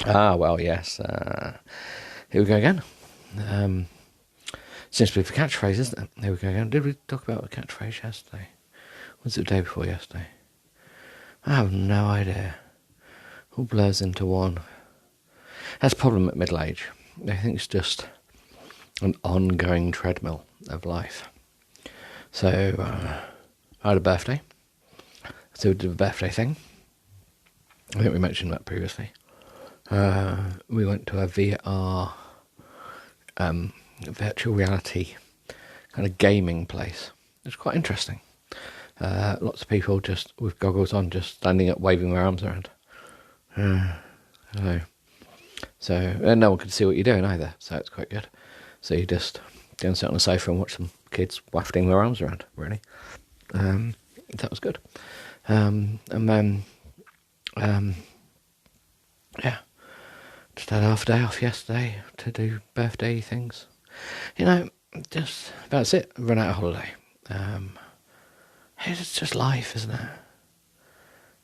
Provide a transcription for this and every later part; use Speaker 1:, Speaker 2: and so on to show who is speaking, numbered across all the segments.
Speaker 1: Well, yes. Here we go again. Seems to be the catchphrase, isn't it? Here we go again. Did we talk about a catchphrase yesterday? Was it the day before yesterday? I have no idea. All blurs into one. That's a problem at middle age. I think it's just an ongoing treadmill of life. So, I had a birthday. So we did a birthday thing. I think we mentioned that previously. We went to a VR, virtual reality kind of gaming place. It was quite interesting. Lots of people just with goggles on, just standing up, waving their arms around. And no one could see what you're doing either, so it's quite good. So you just go and sit on the sofa and watch some kids wafting their arms around, really. That was good. And then, just had half a day off yesterday to do birthday things. Just that's it. Run out of holiday. It's just life, isn't it?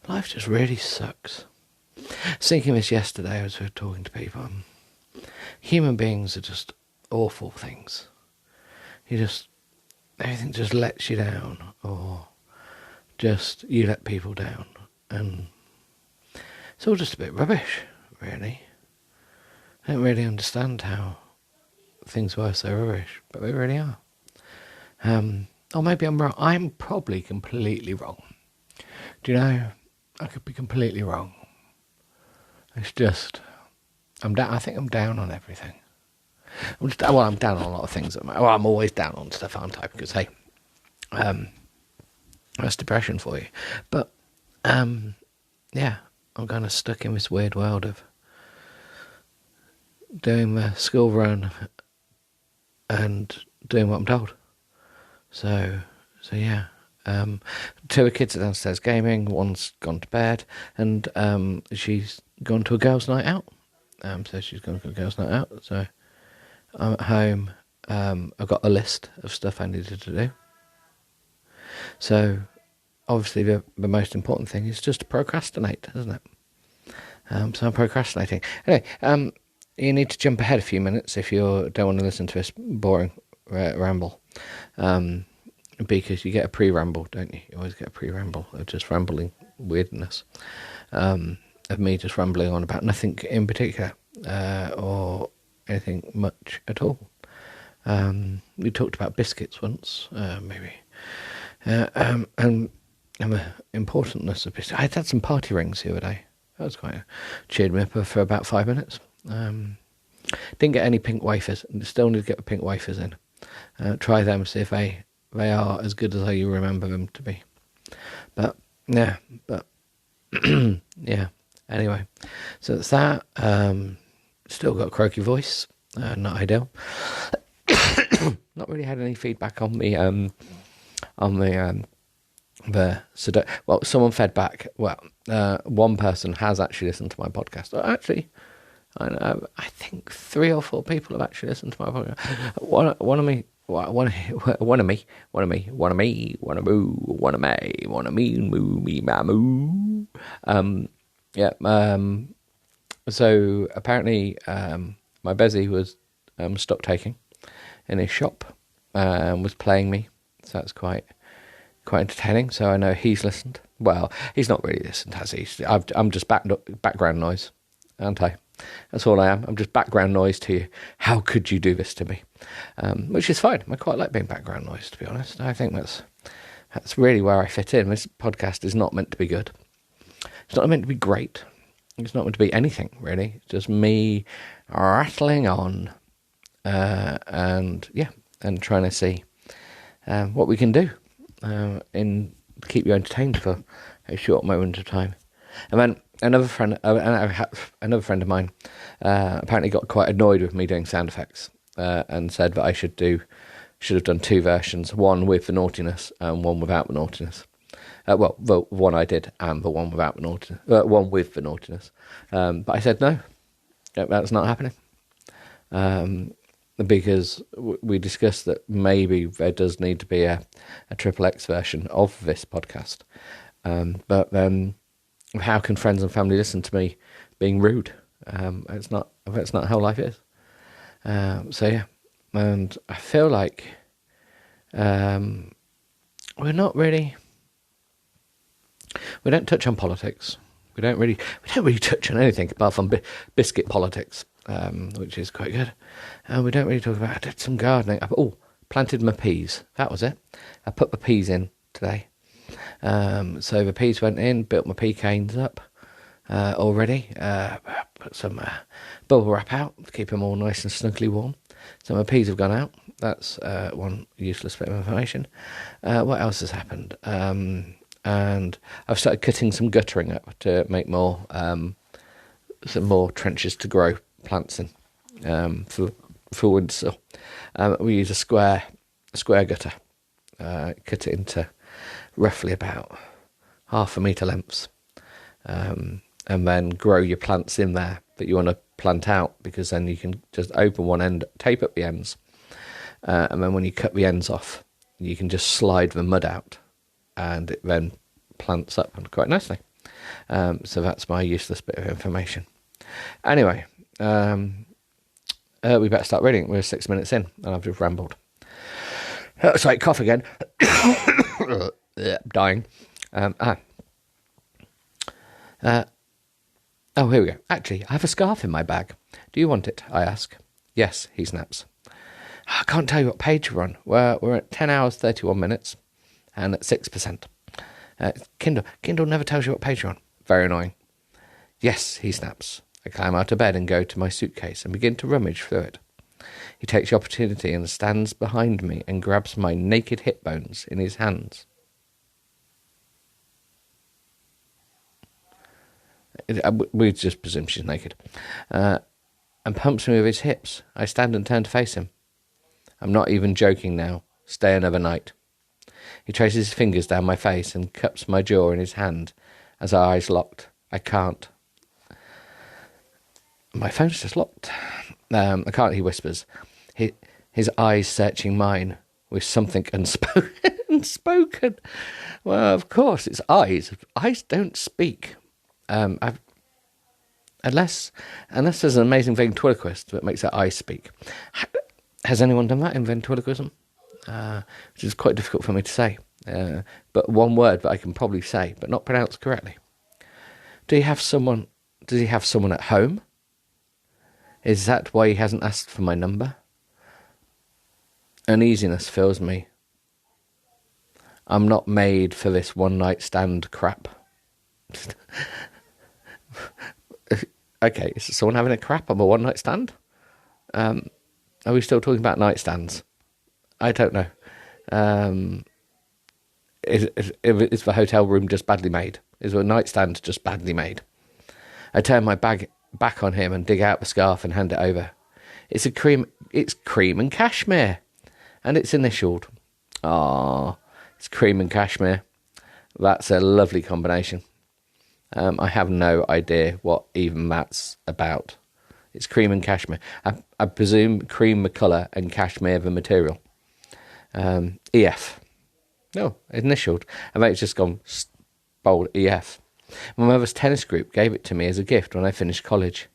Speaker 1: Life just really sucks. I was thinking this yesterday as we were talking to people. Human beings are just awful things. Everything just lets you down, or just you let people down, and it's all just a bit rubbish, really. I don't really understand how things were so rubbish, but they really are. Or maybe I'm wrong. I'm probably completely wrong. Do you know? I could be completely wrong. It's just, I'm down. I think I'm down on everything. I'm down on a lot of things. I'm always down on stuff, aren't I? Because hey, that's depression for you. But I'm kind of stuck in this weird world of doing the school run and doing what I'm told. So yeah. Two of the kids are downstairs gaming. One's gone to bed, and she's gone to a girls' night out. So she's gone to a girls' night out. So I'm at home. I've got a list of stuff I needed to do. So obviously the most important thing is just to procrastinate, isn't it? So I'm procrastinating. Anyway, you need to jump ahead a few minutes if you don't want to listen to this boring ramble. Because you get a pre-ramble, don't you? You always get a pre-ramble of just rambling weirdness. Of me just rambling on about nothing in particular, or anything much at all. We talked about biscuits once, maybe. And the importantness of biscuits. I had some party rings the other day. That was quite cheered me up for about 5 minutes. Didn't get any pink wafers. Still need to get the pink wafers in. Try them, see if they are as good as you remember them to be. But yeah. Anyway, so it's that. Still got a croaky voice. Not ideal. Not really had any feedback on the well, someone fed back. Well, one person has actually listened to my podcast. Actually, I think 3 or 4 people have actually listened to my podcast. One of me, So apparently, my Bezzy was stock taking in his shop, was playing me. So that's quite entertaining. So I know he's listened. Well, he's not really listened, has he? I'm just background noise, aren't I? That's all I am. I'm just background noise to you. How could you do this to me? Which is fine. I quite like being background noise, to be honest. I think that's really where I fit in. This podcast is not meant to be good. It's not meant to be great. It's not meant to be anything, really. It's just me rattling on, and trying to see what we can do in keep you entertained for a short moment of time. And then another friend of mine apparently got quite annoyed with me doing sound effects, and said that I should have done 2 versions, one with the naughtiness and one without the naughtiness. Well, the one I did and the one without the naughtiness, one with the naughtiness. But I said no, that's not happening. Because we discussed that maybe there does need to be a XXX version of this podcast. But how can friends and family listen to me being rude It's not how life is. So yeah, and I feel like we don't touch on politics. We don't really touch on anything apart from biscuit politics, which is quite good. And we don't really talk about. I did some gardening. Planted my peas. That was it. I put my peas in today. So the peas went in, built my pea canes up already. Put some bubble wrap out to keep them all nice and snugly warm. So my peas have gone out. That's one useless bit of information. What else has happened? And I've started cutting some guttering up to make more some more trenches to grow plants in for windsill. We use a square gutter. Cut it into roughly about 1/2 metre lengths, and then grow your plants in there that you want to plant out, because then you can just open one end, tape up the ends, and then when you cut the ends off, you can just slide the mud out, and it then plants up quite nicely. So that's my useless bit of information. Anyway, we better start reading. We're 6 minutes in, and I've just rambled. Sorry, cough again. Dying. Here we go. Actually, I have a scarf in my bag. Do you want it? I ask. Yes, he snaps. I can't tell you what page we're on. We're at 10 hours, 31 minutes, and at 6%. Kindle never tells you what page you're on. Very annoying. Yes, he snaps. I climb out of bed and go to my suitcase and begin to rummage through it. He takes the opportunity and stands behind me and grabs my naked hip bones in his hands. We just presume she's naked. And pumps me with his hips. I stand and turn to face him. I'm not even joking now. Stay another night. He traces his fingers down my face and cups my jaw in his hand as our eyes locked. I can't. My phone's just locked. I can't, he whispers. His eyes searching mine with something unspoken. Well, of course, it's eyes. Eyes don't speak. Unless there's an amazing ventriloquist that makes that eyes speak. Has anyone done that in ventriloquism? Which is quite difficult for me to say. But one word that I can probably say, but not pronounce correctly. Does he have someone at home? Is that why he hasn't asked for my number? Uneasiness fills me. I'm not made for this one-night stand crap. Okay, is someone having a crap on a one-night stand? Are we still talking about nightstands? I don't know. Is the hotel room just badly made? Is the nightstand just badly made? I turn my bag back on him and dig out the scarf and hand it over. It's cream and cashmere, and it's initialed. It's cream and cashmere. That's a lovely combination. I have no idea what even that's about. It's cream and cashmere. I presume cream the colour and cashmere the material. EF. No, initialed. I think it's just gone bold EF. My mother's tennis group gave it to me as a gift when I finished college.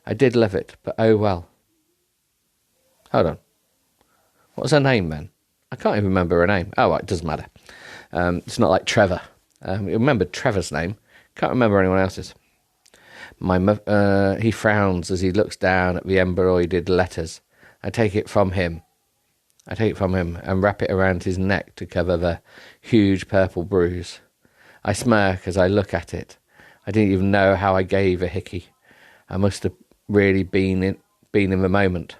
Speaker 1: I did love it, but oh well. Hold on. What's her name then? I can't even remember her name. Oh, right, it doesn't matter. It's not like Trevor. I remember Trevor's name. Can't remember anyone else's. He frowns as he looks down at the embroidered letters. I take it from him and wrap it around his neck to cover the huge purple bruise. I smirk as I look at it. I didn't even know how I gave a hickey. I must have really been in the moment.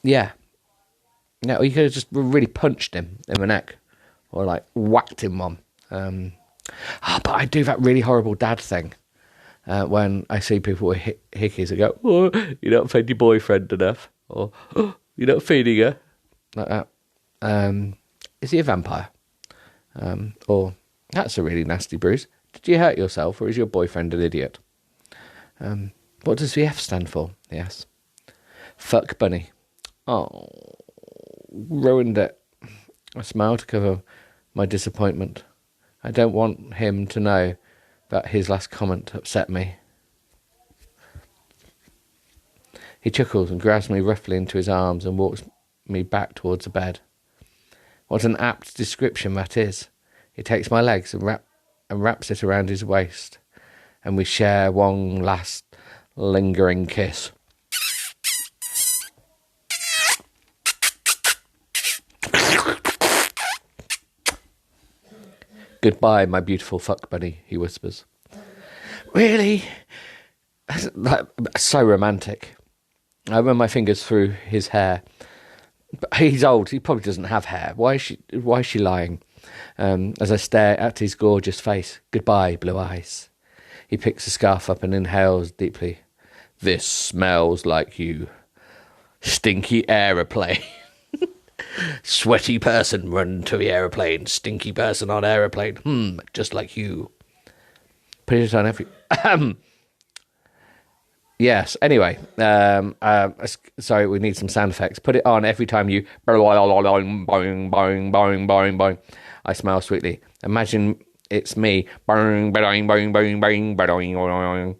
Speaker 1: Yeah. No, you could have just really punched him in the neck, or like whacked him one. But I do that really horrible dad thing when I see people with hickeys. I go, "Oh, you don't fed your boyfriend enough," or "Oh, you're not feeding her," like that. Is he a vampire? Or that's a really nasty bruise. Did you hurt yourself, or is your boyfriend an idiot? What does the F stand for? Yes. Fuck bunny. Oh, ruined it. I smile to cover my disappointment. I don't want him to know but his last comment upset me. He chuckles and grabs me roughly into his arms and walks me back towards the bed. What an apt description that is. He takes my legs and wraps it around his waist, and we share one last lingering kiss. Goodbye, my beautiful fuck buddy, he whispers. Really? So romantic. I run my fingers through his hair. But he's old, he probably doesn't have hair. Why is she lying? As I stare at his gorgeous face. Goodbye, blue eyes. He picks the scarf up and inhales deeply. This smells like you. Stinky aeroplane. Sweaty person run to the aeroplane. Stinky person on aeroplane. Just like you. Put it on every... Yes, anyway. Sorry, we need some sound effects. Put it on every time you... Boing, boing, boing, boing, boing. I smile sweetly. Imagine it's me. Boing, boing, boing, boing, boing, boing.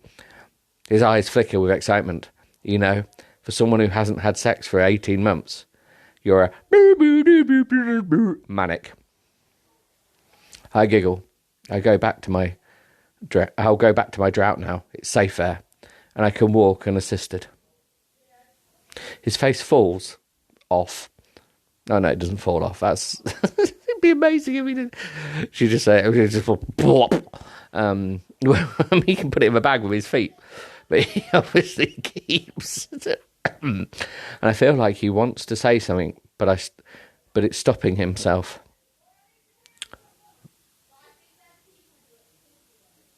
Speaker 1: His eyes flicker with excitement. You know, for someone who hasn't had sex for 18 months... You're a manic. I giggle. I'll go back to my drought now. It's safe there, and I can walk unassisted. His face falls off. Oh no, it doesn't fall off. That's it'd be amazing if he did. She just say it just plop. He can put it in a bag with his feet, but he obviously keeps. And I feel like he wants to say something, but it's stopping himself.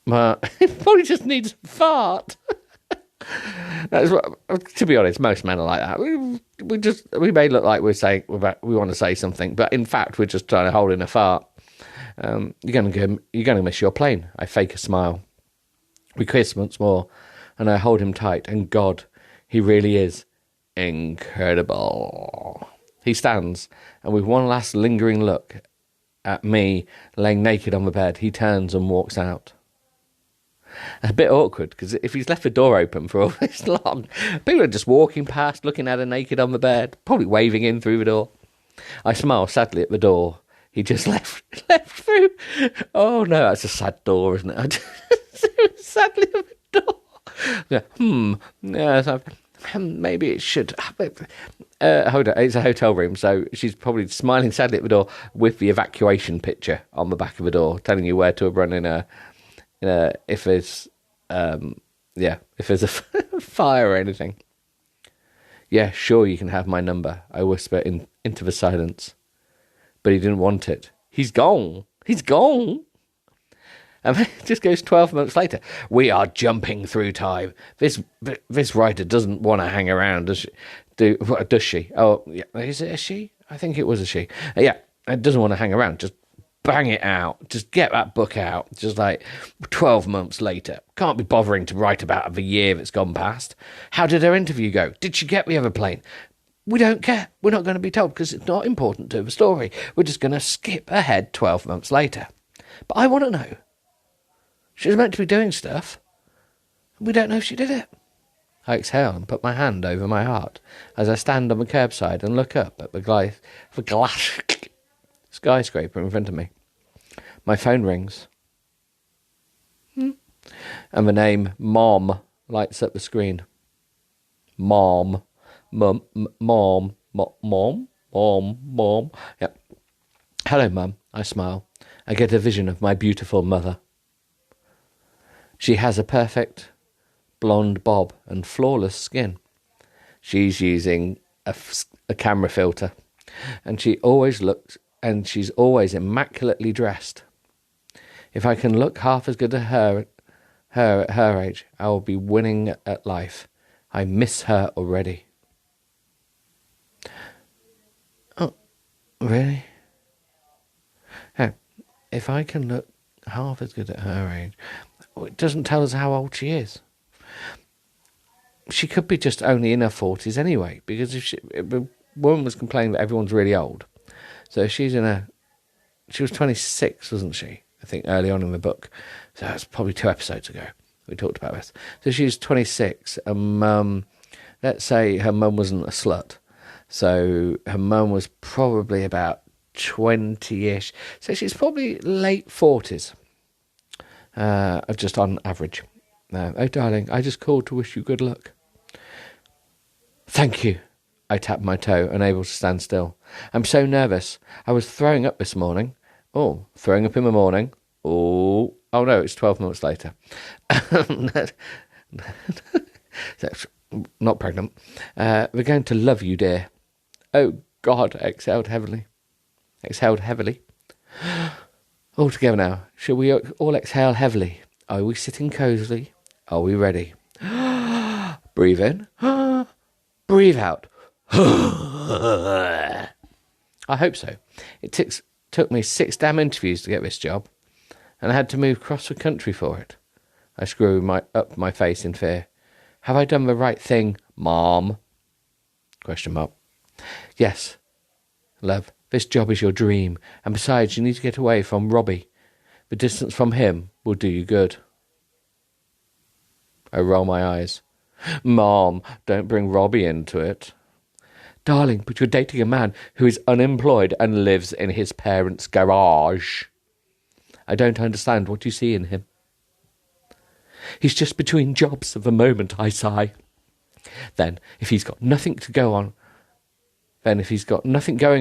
Speaker 1: He probably just needs a fart. That's what, to be honest, most men are like that. We may look like we're saying we want to say something, but in fact we're just trying to hold in a fart. You're gonna miss your plane. I fake a smile. We kiss once more, and I hold him tight. And God, he really is incredible. He stands, and with one last lingering look at me laying naked on the bed, he turns and walks out. A bit awkward, because if he's left the door open for all this long, people are just walking past, looking at her naked on the bed, probably waving in through the door. I smile sadly at the door. He just left through. Oh no, that's a sad door, isn't it? Sadly at the door. Yeah, maybe it should. Hold on, it's a hotel room, so she's probably smiling sadly at the door with the evacuation picture on the back of the door, telling you where to run if there's a fire or anything. Yeah, sure, you can have my number, I whisper into the silence. But he didn't want it. He's gone. And it just goes 12 months later. We are jumping through time. This writer doesn't want to hang around, does she? Oh, yeah. Is it a she? I think it was a she. Yeah, it doesn't want to hang around. Just bang it out. Just get that book out. Just like 12 months later. Can't be bothering to write about the year that's gone past. How did her interview go? Did she get the other plane? We don't care. We're not going to be told because it's not important to the story. We're just going to skip ahead 12 months later. But I want to know. She was meant to be doing stuff. We don't know if she did it. I exhale and put my hand over my heart as I stand on the curbside and look up at the glass skyscraper in front of me. My phone rings. And the name Mom lights up the screen. Mom. Mom. Yep. Hello, Mum. I smile. I get a vision of my beautiful mother. She has a perfect blonde bob and flawless skin. She's using a camera filter, and she's always immaculately dressed. If I can look half as good as her at her age, I will be winning at life. I miss her already. Oh, really? Hey, if I can look half as good at her age, it doesn't tell us how old she is. She could be just only in her 40s anyway, because if the woman was complaining that everyone's really old. So if she was 26, wasn't she? I think, early on in the book. So that's probably 2 episodes ago we talked about this. So she's 26, and let's say her mum wasn't a slut. So her mum was probably about 20-ish. So she's probably late 40s, just on average. Oh, darling, I just called to wish you good luck. Thank you. I tapped my toe, unable to stand still. I'm so nervous. I was throwing up this morning. Oh, throwing up in the morning. Oh no, it's 12 months later. That's not pregnant. We're going to love you, dear. Oh, God, exhaled heavily. All together now. Shall we all exhale heavily? Are we sitting cosily? Are we ready? Breathe in. Breathe out. I hope so. It took me 6 damn interviews to get this job, and I had to move across the country for it. I screwed up my face in fear. Have I done the right thing, Mom? ? Yes, love. This job is your dream, and besides, you need to get away from Robbie. The distance from him will do you good. I roll my eyes. Mom, don't bring Robbie into it. Darling, but you're dating a man who is unemployed and lives in his parents' garage. I don't understand what you see in him. He's just between jobs at the moment, I sigh. Then, if he's got nothing going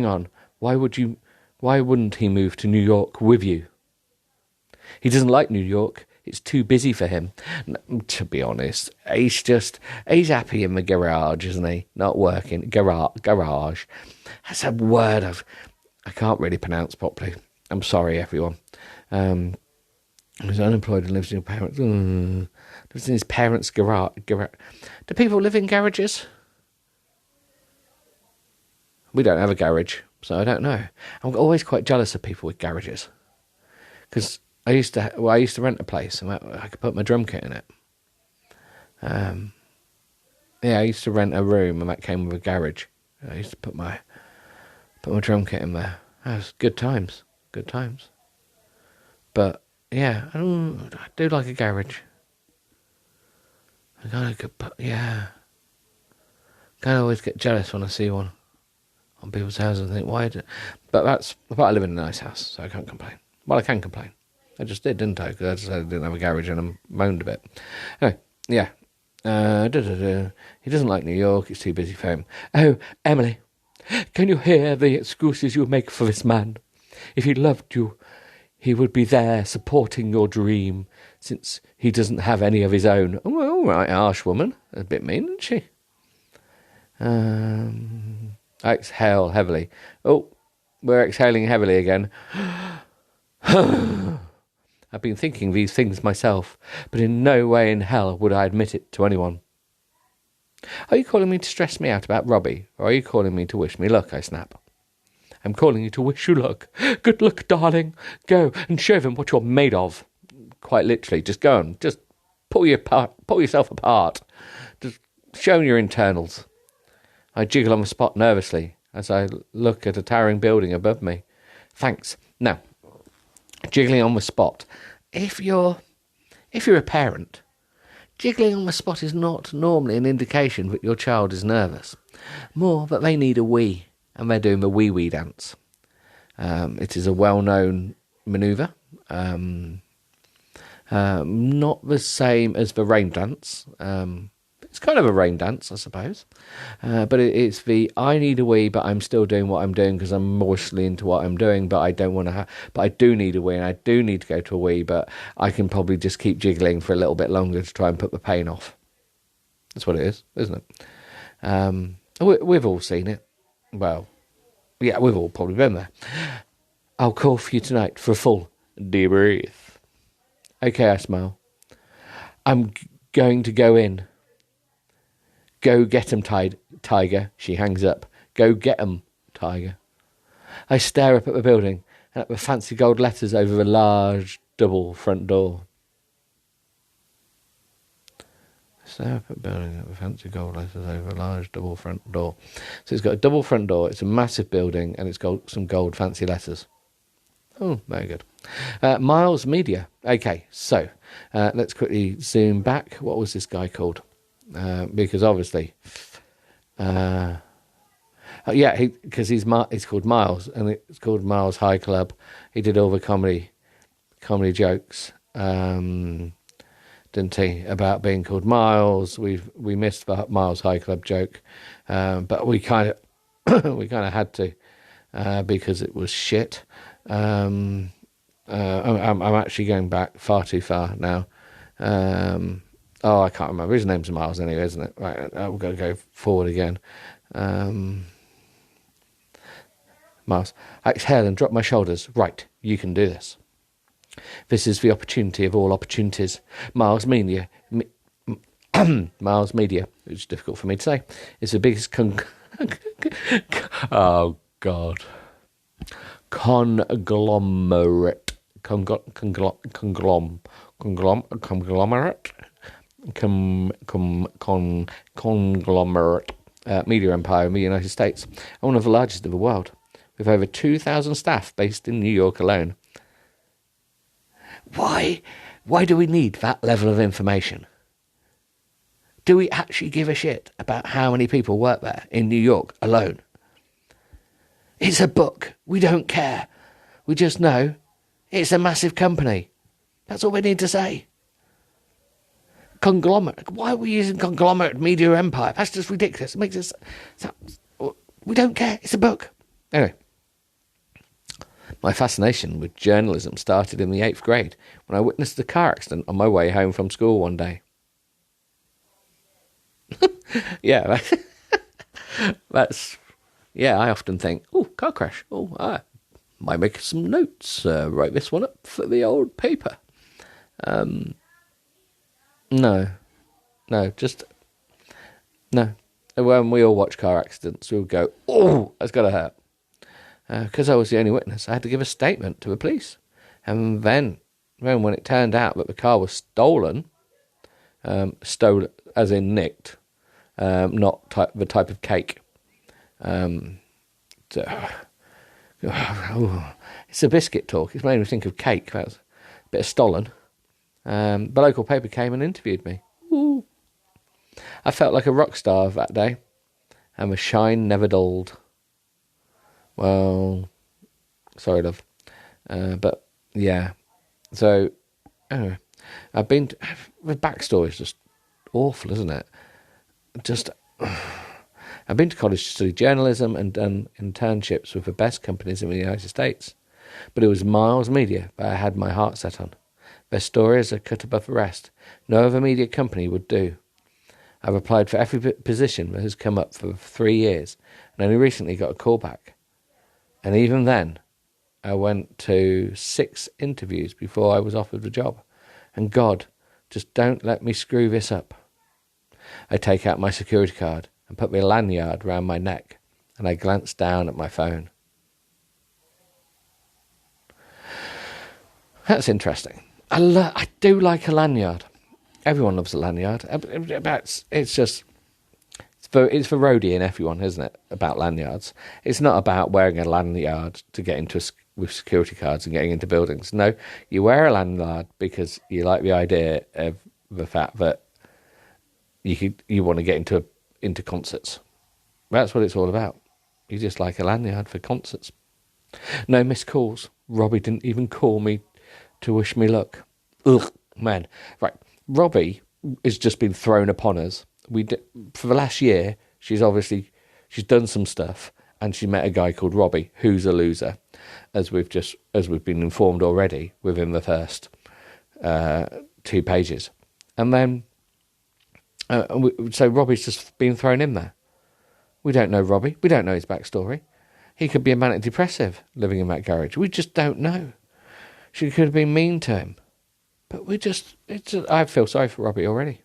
Speaker 1: on, why wouldn't he move to New York with you? He doesn't like New York. It's too busy for him. To be honest, he's happy in the garage, isn't he? Not working. Garage. That's a word I can't really pronounce properly. I'm sorry, everyone. He's unemployed and lives in his parents' garage. Do people live in garages? We don't have a garage, so I don't know. I'm always quite jealous of people with garages, because I used to rent a place and I could put my drum kit in it. I used to rent a room and that came with a garage. I used to put my drum kit in there. That was good times. But yeah, I do like a garage. I kind of always get jealous when I see one on people's houses and think, why? But I live in a nice house, so I can't complain. Well, I can complain. I just did, didn't I? Because I decided I didn't have a garage and I moaned a bit. Anyway, yeah. He doesn't like New York. It's too busy for him. Oh, Emily, can you hear the excuses you make for this man? If he loved you, he would be there supporting your dream, since he doesn't have any of his own. Oh, well, all right, harsh woman. A bit mean, isn't she? I exhale heavily. Oh, we're exhaling heavily again. I've been thinking these things myself, but in no way in hell would I admit it to anyone. Are you calling me to stress me out about Robbie, or are you calling me to wish me luck? I snap. I'm calling you to wish you luck. Good luck, darling. Go and show them what you're made of. Quite literally, just go and just pull yourself apart. Just show your internals. I jiggle on the spot nervously as I look at a towering building above me. Thanks. Now, jiggling on the spot. If you're a parent, jiggling on the spot is not normally an indication that your child is nervous. More that they need a wee, and they're doing the wee dance. It is a well-known manoeuvre. Not the same as the rain dance. It's kind of a rain dance, I suppose. But it's the I need a wee, but I'm still doing what I'm doing because I'm mostly into what I'm doing, but I don't want to but I do need a wee, and I do need to go to a wee, but I can probably just keep jiggling for a little bit longer to try and put the pain off. That's what it is, isn't it? We've all seen it. Well, yeah, we've all probably been there. I'll call for you tonight for a full debrief. Okay, I smile. I'm going to go in. Go get 'em, Tiger. She hangs up. Go get 'em, Tiger. I stare up at the building and at the fancy gold letters over the large double front door. Stare up at the building at the fancy gold letters over a large double front door. So it's got a double front door. It's a massive building and it's got some gold fancy letters. Oh, very good. Miles Media. Okay, so let's quickly zoom back. What was this guy called? Because obviously, because he's called Miles, and it's called Miles High Club. He did all the comedy jokes, didn't he? About being called Miles. We missed the Miles High Club joke, but we kind of had to because it was shit. I'm actually going back far too far now. I can't remember. His name's Miles anyway, isn't it? Right, I've got to go forward again. Miles, I exhale and drop my shoulders. Right, you can do this. This is the opportunity of all opportunities. Miles Media, Miles Media, which is difficult for me to say, is the biggest oh God, conglomerate, conglomerate media empire in the United States, and one of the largest in the world, with over 2,000 staff based in New York alone. Why do we need that level of information? Do we actually give a shit about how many people work there in New York alone? It's a book. We don't care. We just know it's a massive company. That's all we need to say. Conglomerate. Why are we using conglomerate media empire? That's just ridiculous. It makes us... We don't care. It's a book. Anyway. My fascination with journalism started in the 8th grade when I witnessed a car accident on my way home from school one day. Yeah, I often think, car crash. I might make some notes, write this one up for the old paper. No. When we all watch car accidents, we'll go, that's got to hurt. Because I was the only witness, I had to give a statement to the police. And then when it turned out that the car was stolen as in nicked, not the type of cake. It's a biscuit talk. It's made me think of cake. That was a bit of stolen. The local paper came and interviewed me. Ooh. I felt like a rock star that day, and the shine never dulled. Well, sorry, love. But, yeah. So, anyway, the backstory is just awful, isn't it? I've been to college to study journalism and done internships with the best companies in the United States. But it was Miles Media that I had my heart set on. Their stories are cut above the rest. No other media company would do. I've applied for every position that has come up for 3 years and only recently got a call back. And even then, I went to 6 interviews before I was offered the job. And God, just don't let me screw this up. I take out my security card and put my lanyard round my neck, and I glance down at my phone. That's interesting. I do like a lanyard. Everyone loves a lanyard. It's for roadie and everyone, isn't it, about lanyards. It's not about wearing a lanyard to get into with security cards and getting into buildings. No, you wear a lanyard because you like the idea of the fact that you want to get into concerts. That's what it's all about. You just like a lanyard for concerts. No missed calls. Robbie didn't even call me to wish me luck. Ugh, man. Right, Robbie has just been thrown upon us. For the last year, she's done some stuff, and she met a guy called Robbie, who's a loser, as we've been informed already within the first 2 pages, and then so Robbie's just been thrown in there. We don't know Robbie. We don't know his backstory. He could be a manic depressive living in that garage. We just don't know. She could have been mean to him, but I feel sorry for Robbie already.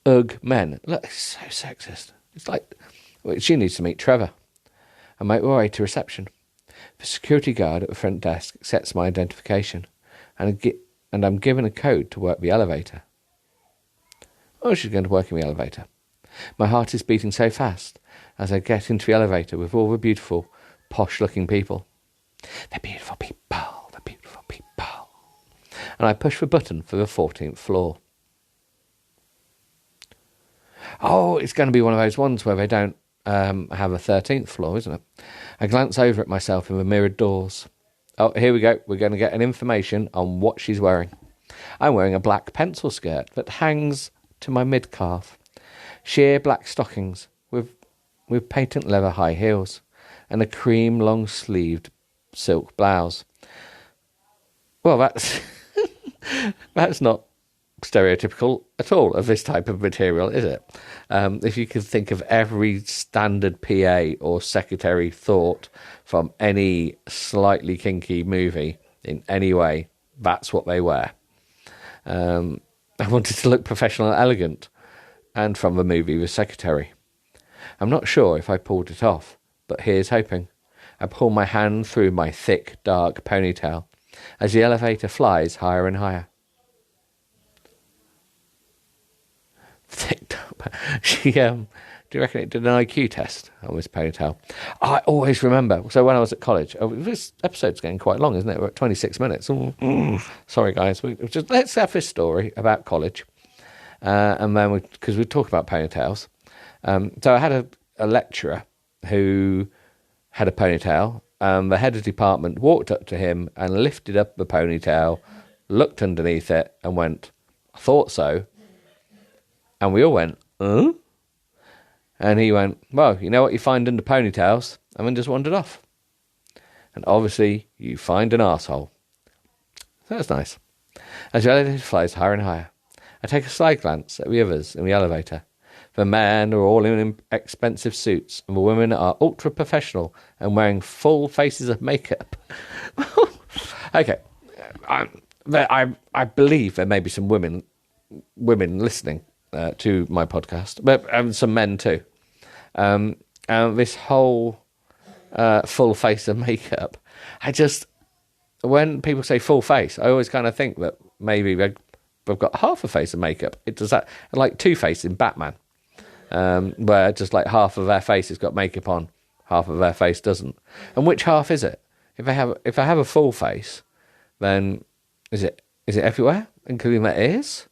Speaker 1: Ugh, men. Look, it's so sexist. It's like, she needs to meet Trevor. I make my way to reception. The security guard at the front desk accepts my identification, and I'm given a code to work the elevator. Oh, she's going to work in the elevator. My heart is beating so fast as I get into the elevator with all the beautiful, posh-looking people. They're beautiful people. and I push the button for the 14th floor. Oh, it's going to be one of those ones where they don't have a 13th floor, isn't it? I glance over at myself in the mirrored doors. Oh, here we go. We're going to get an information on what she's wearing. I'm wearing a black pencil skirt that hangs to my mid-calf. Sheer black stockings with patent leather high heels and a cream long-sleeved silk blouse. Well, that's that's not stereotypical at all of this type of material, is it? If you could think of every standard PA or secretary thought from any slightly kinky movie in any way, that's what they wear. I wanted to look professional and elegant, and from the movie The Secretary. I'm not sure if I pulled it off, but here's hoping. I pull my hand through my thick, dark ponytail as the elevator flies higher and higher. Thick, dark. She, do you reckon it did an IQ test on this ponytail? I always remember. So when I was at college, this episode's getting quite long, isn't it? We're at 26 minutes. Sorry, guys. Let's have this story about college. And then because we talk about ponytails. So I had a lecturer who had a ponytail. The head of department walked up to him and lifted up the ponytail, looked underneath it and went, "I thought so." And we all went, "Huh?" And he went, "Well, you know what you find under ponytails?" And then just wandered off. And obviously, you find an arsehole. That's nice. As the elevator flies higher and higher, I take a side glance at the others in the elevator. The men are all in expensive suits, and the women are ultra professional and wearing full faces of makeup. Okay, I believe there may be some women listening to my podcast, but some men too. This whole full face of makeup, when people say full face, I always kind of think that maybe they've got half a face of makeup. It does that, like Two-Face in Batman, where just like half of their face has got makeup on, half of their face doesn't. And which half is it? If I have a full face, then is it everywhere, including their ears?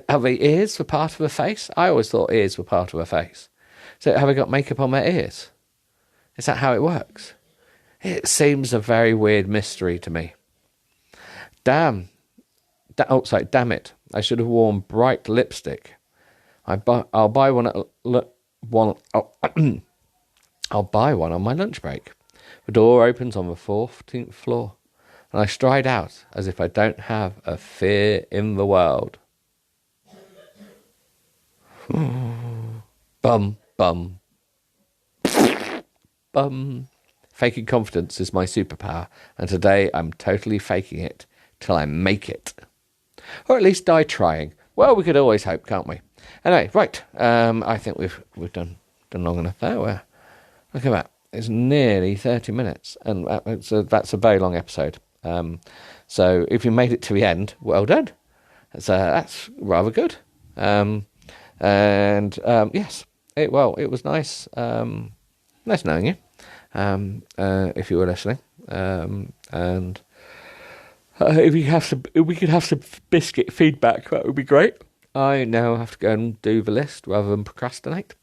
Speaker 1: Are the ears for part of the face? I always thought ears were part of the face. So have they got makeup on their ears? Is that how it works? It seems a very weird mystery to me. Damn it. I should have worn bright lipstick. I'll buy one I'll buy one on my lunch break. The door opens on the 14th floor, and I stride out as if I don't have a fear in the world. Bum, bum. Bum. Faking confidence is my superpower, and today I'm totally faking it till I make it. Or at least die trying. Well, we could always hope, can't we? Anyway, right. I think we've done long enough there. Look at that. It's nearly 30 minutes, and that's a very long episode. So if you made it to the end, well done. That's rather good. Yes, it was nice. Nice knowing you. If you were listening, and if we could have some biscuit feedback, that would be great. I now have to go and do the list rather than procrastinate,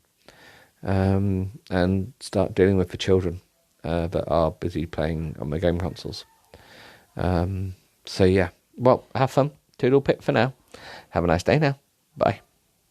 Speaker 1: and start dealing with the children that are busy playing on their game consoles. So yeah, well, have fun. Toodle pip for now. Have a nice day now. Bye.